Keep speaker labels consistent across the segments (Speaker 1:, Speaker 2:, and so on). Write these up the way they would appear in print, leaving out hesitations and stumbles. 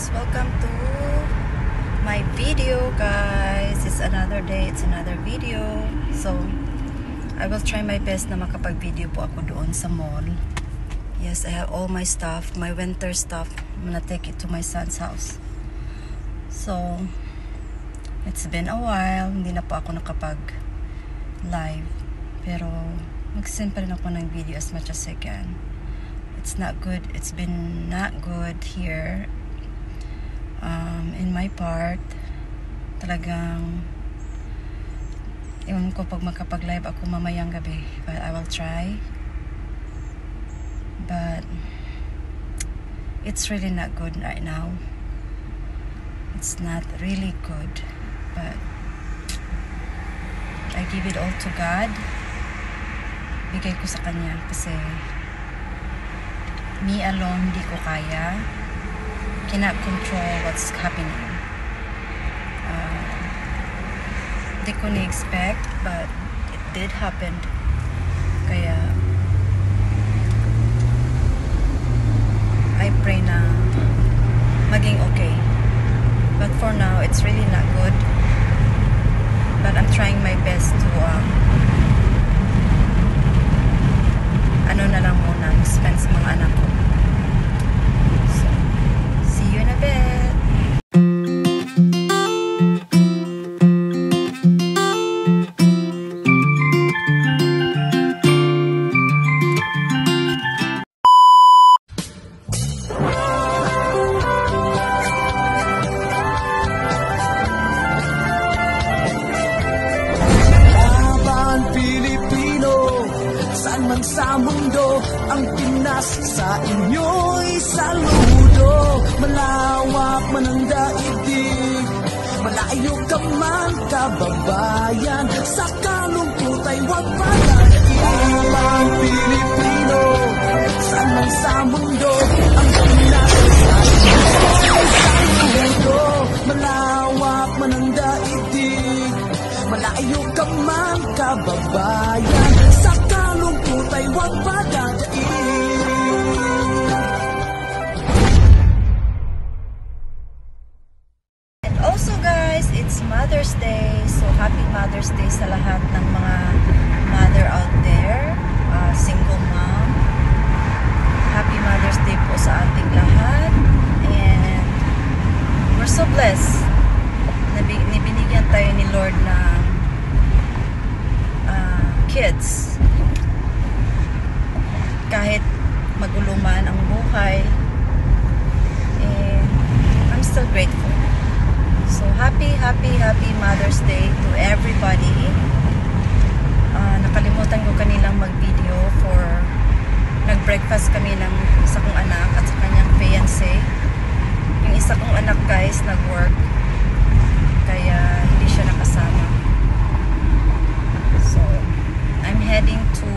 Speaker 1: guys, welcome to my video guys. It's another day, it's another video. So I will try my best na makapag-video po ako doon sa mall. Yes, I have all my stuff, my winter stuff. I'm gonna take it to my son's house. So it's been a while, hindi na po ako nakapag live, pero mag-send pa rin ako ng video as much as I can. It's not good. It's been not good here in my part. Talagang ewan ko pag makapag-live ako mamayang gabi, but I will try. But it's really not good right now. It's not really good, but I give it all to God. Bigay ko sa Kanya kasi me alone, di ko kaya. Cannot control what's happening. Di ko na-expect, but it did happen. Kaya I pray na maging okay. But for now, it's really not good. But I'm trying my best to ano na lang muna, spend sa mga anak ko. So, see you in a bit.
Speaker 2: Sa mundo, ang Pinas sa inyo'y saludo. Malawak man ang daigdig, malayo ka man kababayan, sa kalungkot ay huwag palakihan. Pilipino, saan man sa mundo, ang Pinas sa inyo'y saludo. Malawak man ang daigdig, malayo ka man kababayan, sa kalungkot ay huwag padadaig.
Speaker 1: And also guys, it's Mother's Day. So happy Mother's Day sa lahat ng mga mother out there, single mom. Happy Mother's Day po sa ating lahat. And we're so blessed na binigyan tayo ni Lord ng kids. Kahit magulo man ang buhay, I'm still grateful. So happy Mother's Day to everybody. Nakalimutan ko kanilang mag-video for nag-breakfast kami ng isa kong anak at sa kanyang fiancé. Yung isa kong anak guys nag-work, kaya hindi siya nakasama. So I'm heading to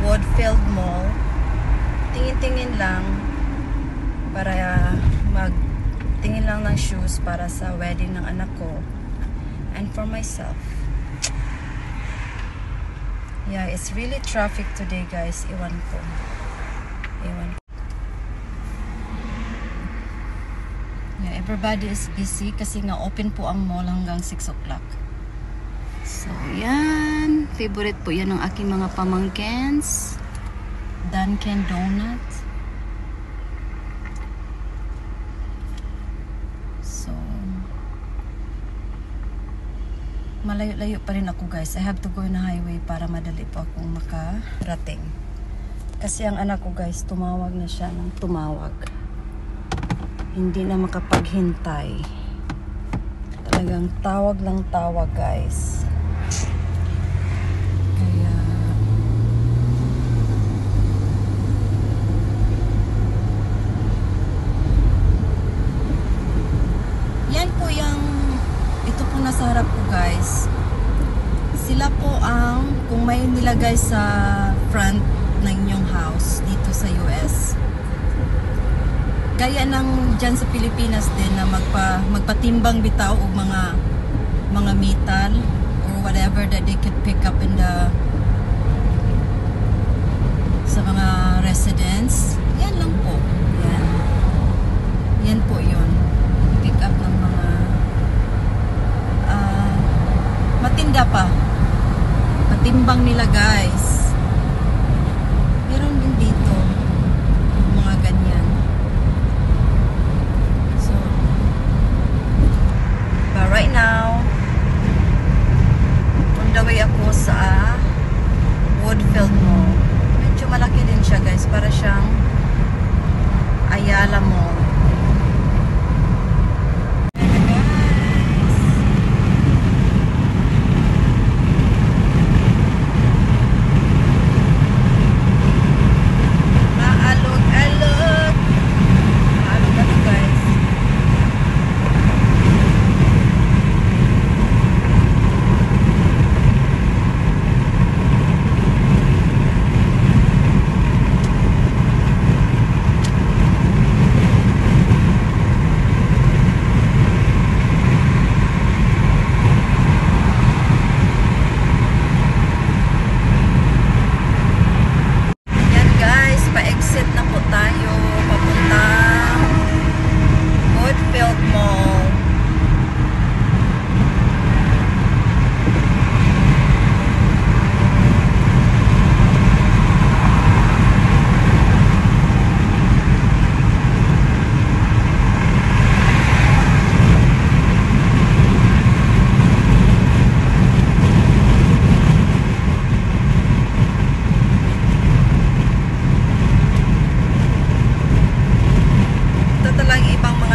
Speaker 1: Woodfield Mall. Tingin-tingin lang para magtingin lang ng shoes para sa wedding ng anak ko and for myself. Yeah, it's really traffic today guys. Iwan ko. Yeah, everybody is busy kasi nga open po ang mall hanggang 6 o'clock. So, yan. Favorite po yan ng aking mga pamangkins. Dunkin Donuts. So, malayo-layo pa rin ako guys. I have to go in the highway para madali po akong makarating. Kasi ang anak ko guys, tumawag na siya ng tumawag. Hindi na makapaghintay. Talagang tawag lang tawag guys. Kaya yan po yung ito po nasa harap ko guys. Sila po ang kung may nilagay sa front ng inyong house dito sa US. Gaya ng dyan sa Pilipinas din na magpatimbang bitaw o mga metal or whatever that they could pick up in the sa mga residents. Yan lang po. Yan. Maganda pa. Matimbang nila guys. Meron din dito. Mga ganyan. So, but right now, on the way ako sa Woodfield Mall. Medyo malaki din siya guys. Para siyang Ayala Mall.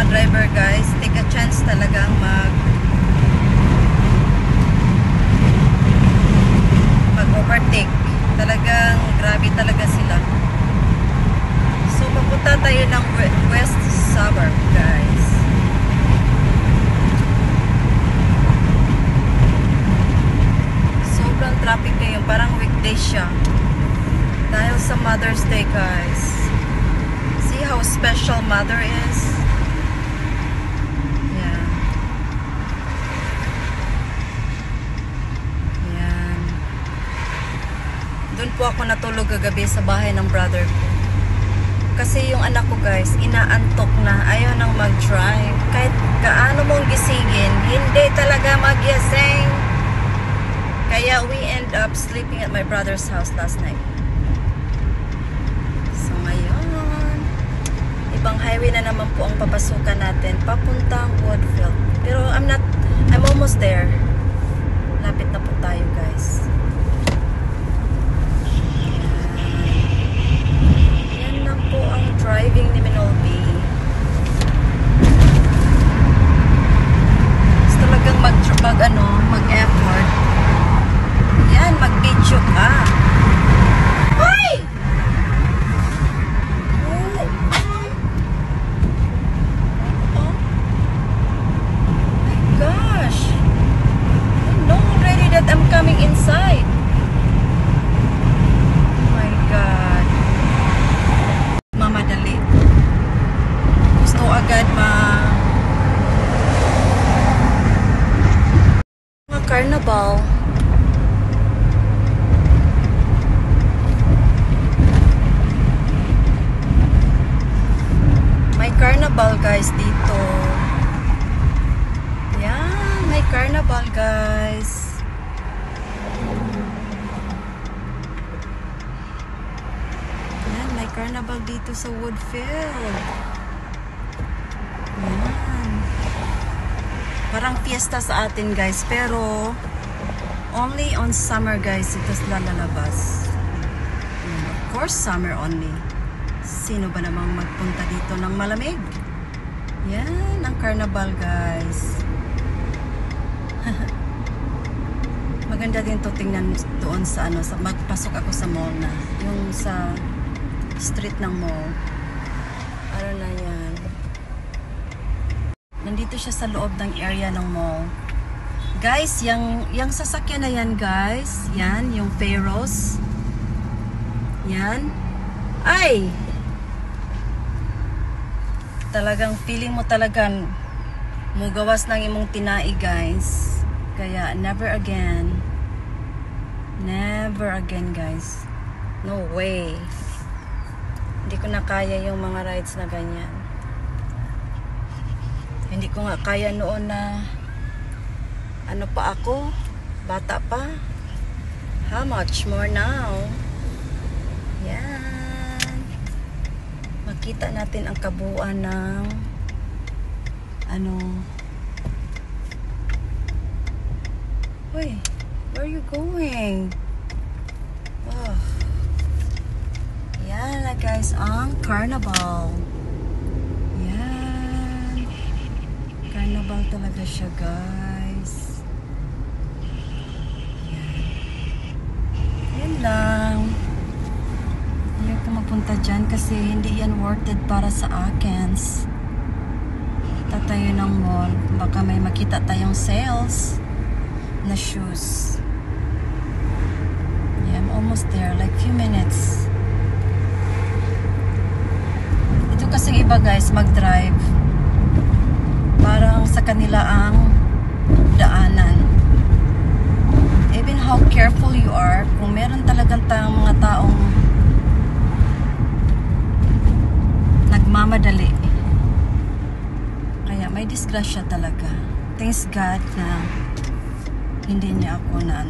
Speaker 1: Driver guys, take a chance talagang mag-overtake. Talagang grabe talaga sila. So papunta tayo ng west suburb guys. Sobrang traffic ngayon, parang weekday siya. Dahil sa Mother's Day guys. See how special Mother is? Doon po ako natulog kagabi sa bahay ng brother ko. Kasi yung anak ko guys, inaantok na. Ayaw nang mag-drive. Kahit kaano mong gisingin, hindi talaga mag-gising. Kaya we end up sleeping at my brother's house last night. So ngayon, ibang highway na naman po ang papasukan natin. Papuntang Woodfield. Pero I'm almost there. Lapit na po tayo guys. Po ang driving ni Minolby. Gusto talagang mag-effort. Yan, mag-video ka. Ay! Oh my gosh. I know already that I'm coming inside. Oh my God. Mamadali. Gusto agad mga carnival. May carnival guys dito. Yan, may carnival guys. Carnival dito sa Woodfield. Yan. Parang fiesta sa atin guys. Pero only on summer guys ito lalabas. Of course summer only. Sino ba namang magpunta dito ng malamig? Yan ang carnival guys. Maganda din to tingnan doon sa sa magpasok ako sa mall na. Yung sa street ng mall. Ano na yan? Nandito siya sa loob ng area ng mall. Guys, yung sasakyan na yan guys. Yan, yung Pharos. Yan. Ay! Talagang feeling mo talagang mugawas ng imong tinai guys. Kaya never again. Never again guys. No way. Hindi ko na kaya yung mga rides na ganyan. Hindi ko nga kaya noon na ano pa ako, Bata pa. How much more now? Yan. Makita natin ang kabuuan ng ano. Uy, where are you going? Oh. Yan na guys, ang carnival. Yan. Carnival talaga siya guys. Yan. Yan lang. Hindi ako mapunta dyan kasi hindi yan worth it para sa akin. Tatayo ng mall. Baka may makita tayong sales na shoes. Yeah, I'm almost there. Like few minutes. Ito kasi iba guys, mag-drive. Parang sa kanila ang daanan. Even how careful you are, kung meron talagang mga taong nagmamadali. Kaya may disgrasya talaga. Thanks God na hindi niya ako na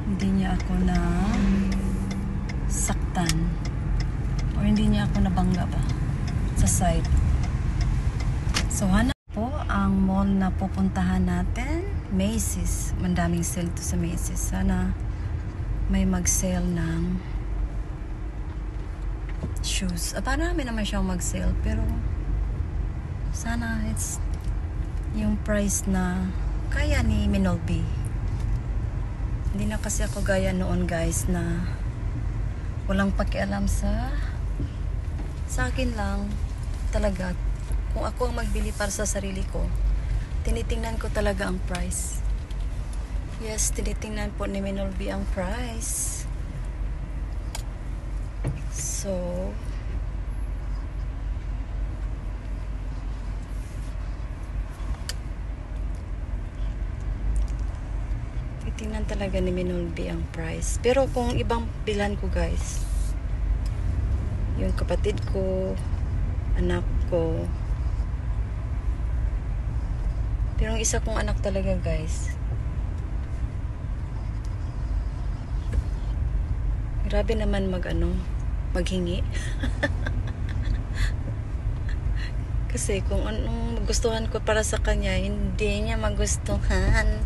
Speaker 1: hindi niya ako na saktan o hindi niya ako nabangga ba sa side. So hanap po ang mall na pupuntahan natin, Macy's. Mandaming sale to sa Macy's. Sana may mag-sale ng shoes. Marami naman siyang mag-sale pero sana it's yung price na kaya ni Minolby. Hindi na kasi ako gaya noon guys na walang pakialam sa akin lang talaga. Kung ako ang magbili para sa sarili ko, tinitingnan ko talaga ang price. Yes, tinitingnan po ni Minolby ang price. So tingnan talaga ni Minolby ang price. Pero kung ibang bilan ko guys, yung kapatid ko, anak ko, pero yung isa kong anak talaga guys, grabe naman maghingi. Kasi kung anong gustuhan ko para sa kanya, hindi niya magustuhan.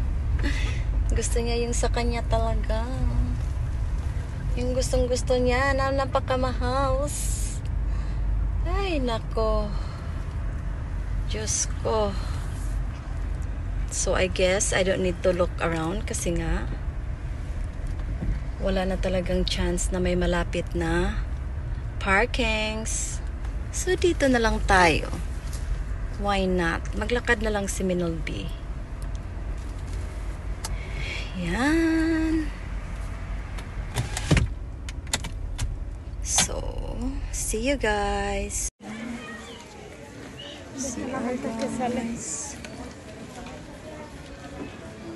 Speaker 1: Gusto niya yung sa kanya talaga. Yung gustong gusto niya na napakamahal. Ay, nako. Diyos ko. So, I guess I don't need to look around kasi nga wala na talagang chance na may malapit na parkings. So, dito na lang tayo. Why not? Maglakad na lang si Minolby. Yan. So, see you guys. See you guys.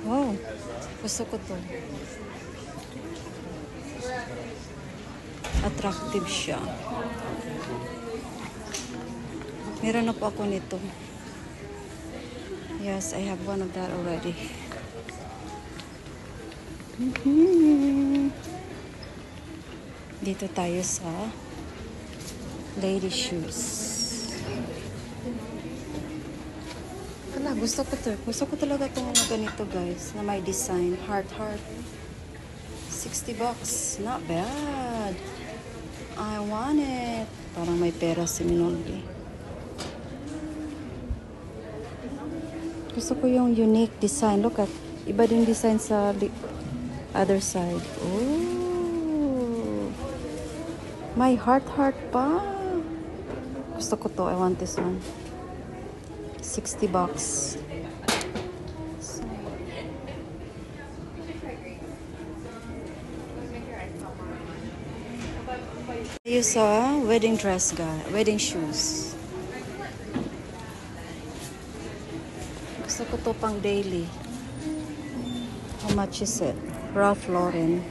Speaker 1: Wow. Gusto ko to. Attractive siya. Meron na po ako nito. Yes, I have one of that already. Dito tayo sa lady shoes. Gusto ko to. Gusto ko talaga itong mga ganito guys, na may design, heart. $60. Not bad. I want it. Parang may pera si Minolby. Gusto ko yung unique design. Look at, iba din design sa other side. Oh, may heart pa. Gusto ko to. I want this one. $60. You saw wedding dress, guys. Wedding shoes. Gusto ko to pang daily. How much is it? Ralph Lauren.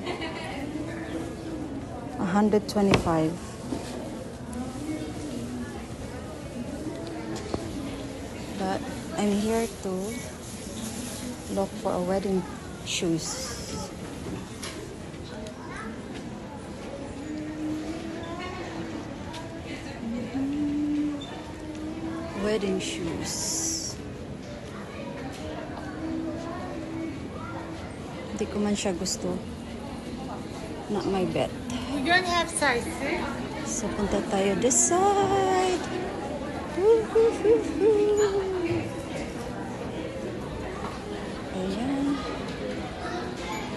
Speaker 1: $125. But I I'm here to look for a wedding shoes. Wedding shoes. Hindi ko man siya gusto. Not my bet.
Speaker 3: We don't have size 6.
Speaker 1: So, punta tayo this side. Ayan.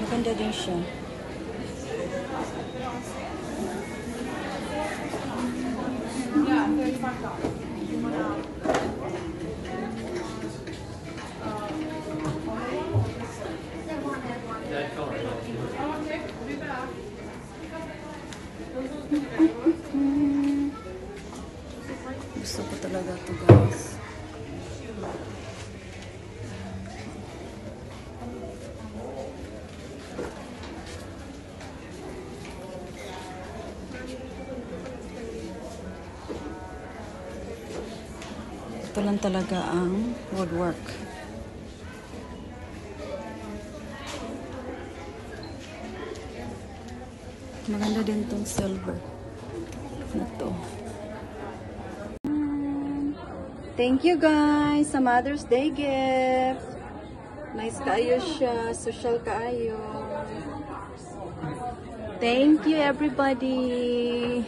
Speaker 1: Maganda din siya. Gusto ko talaga to, guys. Ito lang talaga ang woodwork. Maganda din tong silver na to. Thank you guys sa Mother's Day gift. Nice kaayo siya. Social kaayo. Thank you everybody.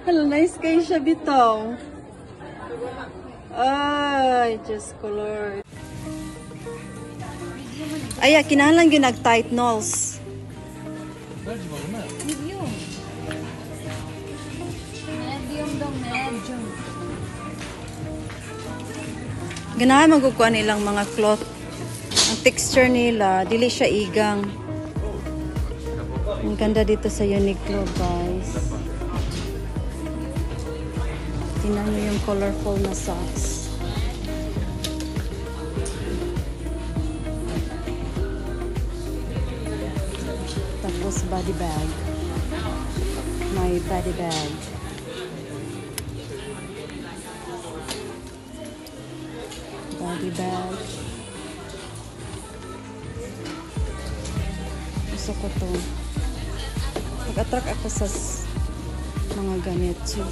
Speaker 1: Hello, nice kayo siya bitaw. Ay, just color. Ay, kinahanglan gyud nag-tight nose.
Speaker 3: Medium. Medium daw, medium.
Speaker 1: Ganahan magkukuha nilang mga cloth. Ang texture nila, dili siya igang. Ang ganda dito sa Uniqlo, guys. Tingnan niyo yung colorful na socks. Tapos body bag. My body bag. Body bag. Gusto ko to. Mag-attract ako sa mga ganito.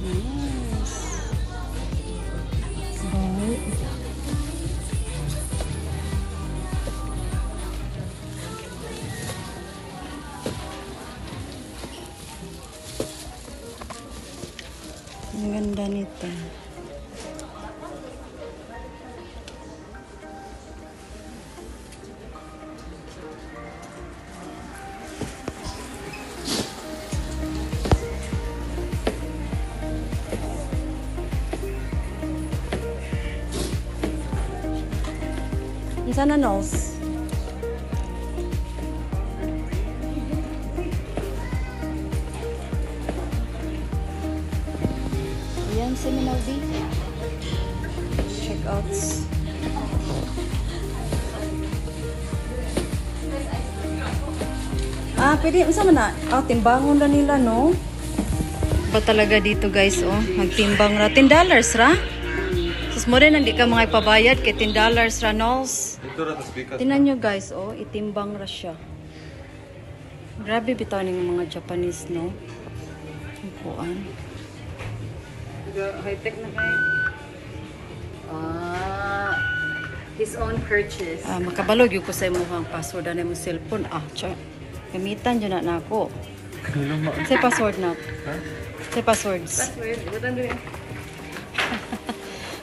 Speaker 1: Nice. Right. Ang ganda nito. Sana nose. Ayan, Seminole D. Checkouts. Pwede. Saan na? Timbangon na nila, no? Ba talaga dito, guys, oh. Magtimbang ra. $10 ra? Sus mo rin, hindi ka mga ipabayad kay $10 ra, nose. Tinan nyo, guys, oh. Itimbang ra siya. Grabe bitaw ng mga Japanese, no? Kuan.
Speaker 3: High-tech na kayo. His own purchase.
Speaker 1: Makabalog yung ko sa imuhang password na mo cellphone. Gamitan dyan na ako. Say password na. Say passwords.
Speaker 3: Password. What ang doing?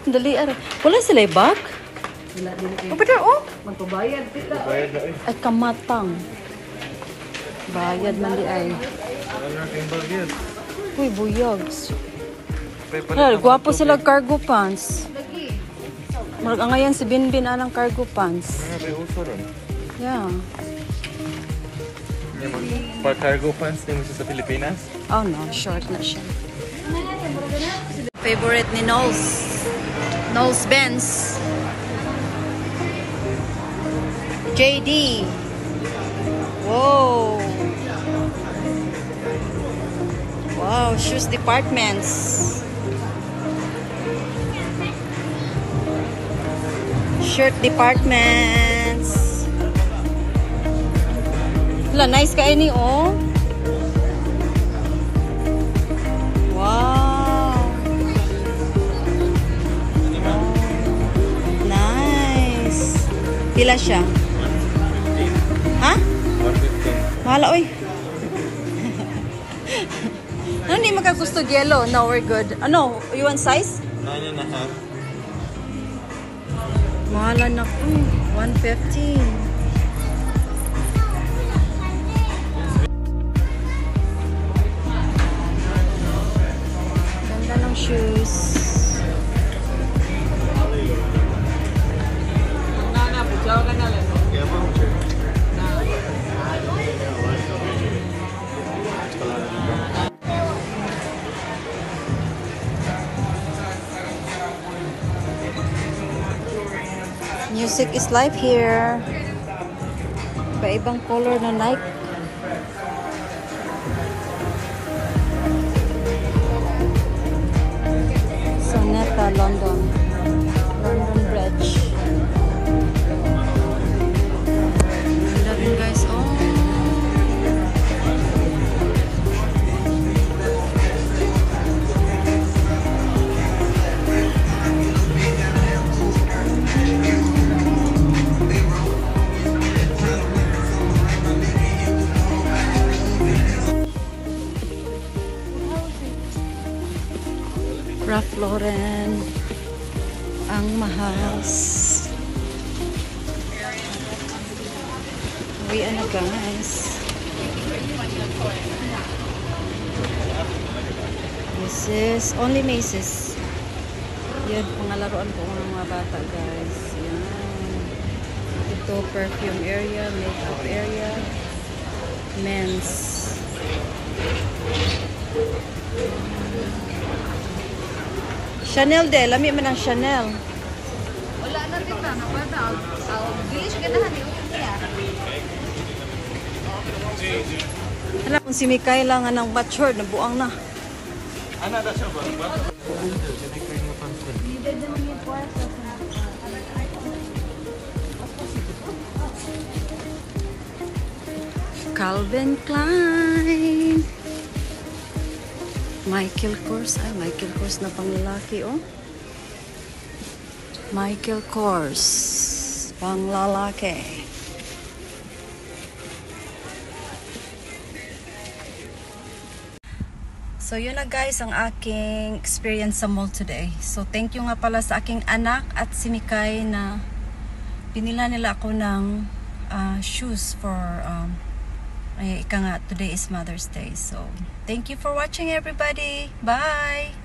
Speaker 1: Dali, ara. Wala sila bag?
Speaker 3: Wala din kayo.
Speaker 1: Pero, oh.
Speaker 3: Magpabayad. Tita.
Speaker 1: Ay, kamatang. Bayad man di ay. Uy, buyogs. Gwapo sila cargo pants. Marag ngayon si Binbin anang cargo pants. Yeah.
Speaker 4: For cargo pants, din mo siya sa Pilipinas?
Speaker 1: Oh no, short na siya. Favorite ni Knowles. Knowles Benz. JD. Whoa. Wow, shoes departments. Shirt departments. Wala, nice ka ini, oh. Wow. Nice. Pila siya? Ha?
Speaker 4: 115.
Speaker 1: Mahala, oy. Ano, hindi magkagusto yellow? No, we're good. Ano, you want size?
Speaker 4: 9.5.
Speaker 1: Mahala na po. 115. Ganda ng shoes. Music is live here. Iba-ibang color na Nike. Soneta, London. London Bridge. Ganda rin guys. Oh. Ralph Lauren ang mahas. Uwian na guys. This is only Macy's. Yan, pangalaroan po ng mga bata guys. Yan. Ito perfume area, makeup area, men's. Chanel de, lami man ang Chanel.
Speaker 3: Wala na din ba? Napata. Dili siya ganahan yung niya.
Speaker 1: Alam kung si Mikay lang ng batchord, nabuang na.
Speaker 4: Ana da siya ba?
Speaker 1: Calvin Klein. Michael Kors. Ay, Michael Kors na pang lalaki, oh. Michael Kors. Pang lalaki. So, yun na guys ang aking experience sa mall today. So, thank you nga pala sa aking anak at si Mikay na pinila nila ako ng shoes for ika nga, today is Mother's Day. So, thank you for watching everybody. Bye!